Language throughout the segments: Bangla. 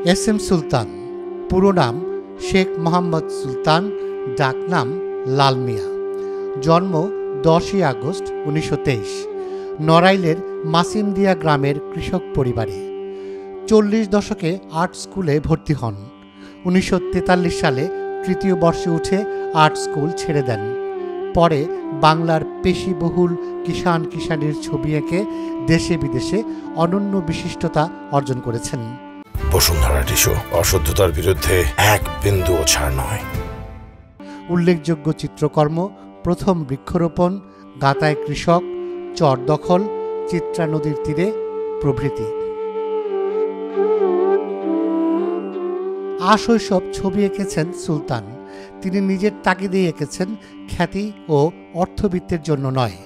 এস এম সুলতান, পুরো নাম শেখ মোহাম্মদ সুলতান, ডাকনাম লাল মিয়া। জন্ম 10ই আগস্ট 1923, নড়াইলের মাসিমদিয়া গ্রামের কৃষক পরিবারে। 40 দশকে আর্ট স্কুলে ভর্তি হন। 1943 সালে তৃতীয় বর্ষে উঠে আর্ট স্কুল ছেড়ে দেন। পরে বাংলার পেশিবহুল কিষাণ কিষাণীর ছবি এঁকে দেশে বিদেশে অনন্য বিশিষ্টতা অর্জন করেছেন। বসুন্ধরা টিস্যু, অশুদ্ধতার বিরুদ্ধে এক বিন্দুও ছাড় নয়। উল্লেখযোগ্য চিত্রকর্ম প্রথম বৃক্ষরোপণ, গাতায় কৃষক, চর দখল, চিত্রা নদীর তীরে প্রভৃতি। আশৈশব ছবি এঁকেছেন সুলতান। তিনি নিজের তাগিদেই এঁকেছেন, খ্যাতি ও অর্থবিত্তের জন্য নয়।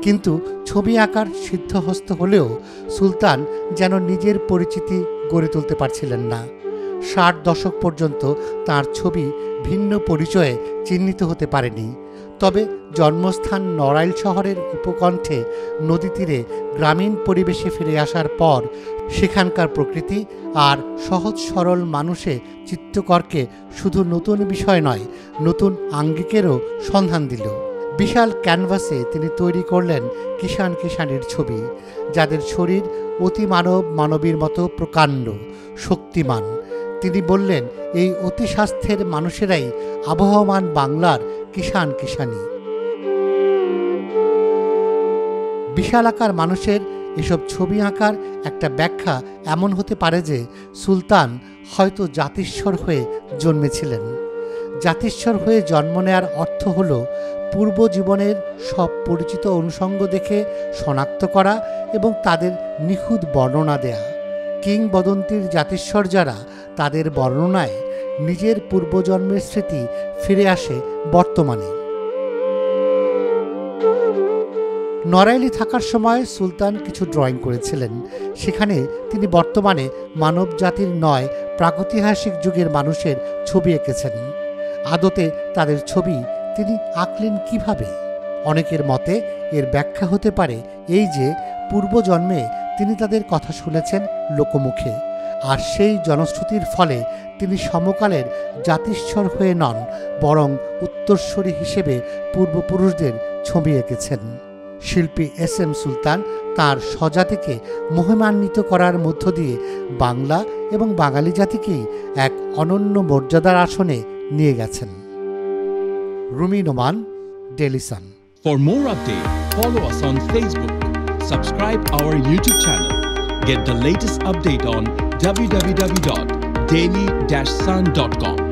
কিন্তু ছবি আঁকার সিদ্ধহস্ত হলেও সুলতান যেন নিজের পরিচিতি গড়ে তুলতে পারছিলেন না। 60 দশক পর্যন্ত তার ছবি ভিন্ন পরিচয়ে চিহ্নিত হতে পারেনি। তবে জন্মস্থান নড়াইল শহরের উপকণ্ঠে নদী তীরে গ্রামীণ পরিবেশে ফিরে আসার পর সেখানকার প্রকৃতি আর সহজ সরল মানুষে চিত্রকরকে শুধু নতুন বিষয় নয়, নতুন আঙ্গিকেরও সন্ধান দিল। বিশাল ক্যানভাসে তিনি তৈরি করলেন কিষাণ কিষাণীর ছবি, যাদের শরীর অতি মানবীর মতো প্রকাণ্ড, শক্তিমান। তিনি বললেন, এই অতি স্বাস্থ্যের মানুষেরাই আবহমান বাংলার কিষাণ কিষাণী। বিশালাকার মানুষের এসব ছবি আঁকার একটা ব্যাখ্যা এমন হতে পারে যে সুলতান হয়তো জাতিস্বর হয়ে জন্মেছিলেন। জাতিস্বর হয়ে জন্ম নেয়ার অর্থ হল পূর্ব জীবনের সব পরিচিত অনুষঙ্গ দেখে শনাক্ত করা এবং তাদের নিখুঁত বর্ণনা দেয়া। কিংবদন্তির জাতিস্বর যারা, তাদের বর্ণনায় নিজের পূর্বজন্মের স্মৃতি ফিরে আসে বর্তমানে। নড়াইলে থাকার সময় সুলতান কিছু ড্রয়িং করেছিলেন। সেখানে তিনি বর্তমানে মানব জাতির নয়, প্রাগৈতিহাসিক যুগের মানুষের ছবি এঁকেছেন। আদতে তাদের ছবি তিনি আঁকলেন কিভাবে? অনেকের মতে এর ব্যাখ্যা হতে পারে এই যে পূর্বজন্মে তিনি তাদের কথা শুনেছেন লোকমুখে, আর সেই জনশ্রুতির ফলে তিনি সমকালের জাতিস্বর হয়ে নন, বরং উত্তরস্বরী হিসেবে পূর্বপুরুষদের ছবি এঁকেছেন। শিল্পী এস এম সুলতান তাঁর স্বজাতিকে মহিমান্বিত করার মধ্য দিয়ে বাংলা এবং বাঙালি জাতিকেই এক অনন্য মর্যাদার আসনে নিয়ে গেছেন। Rumi Noman, Daily Sun. For more updates, follow us on Facebook, subscribe our YouTube channel, get the latest update on www.daily-sun.com.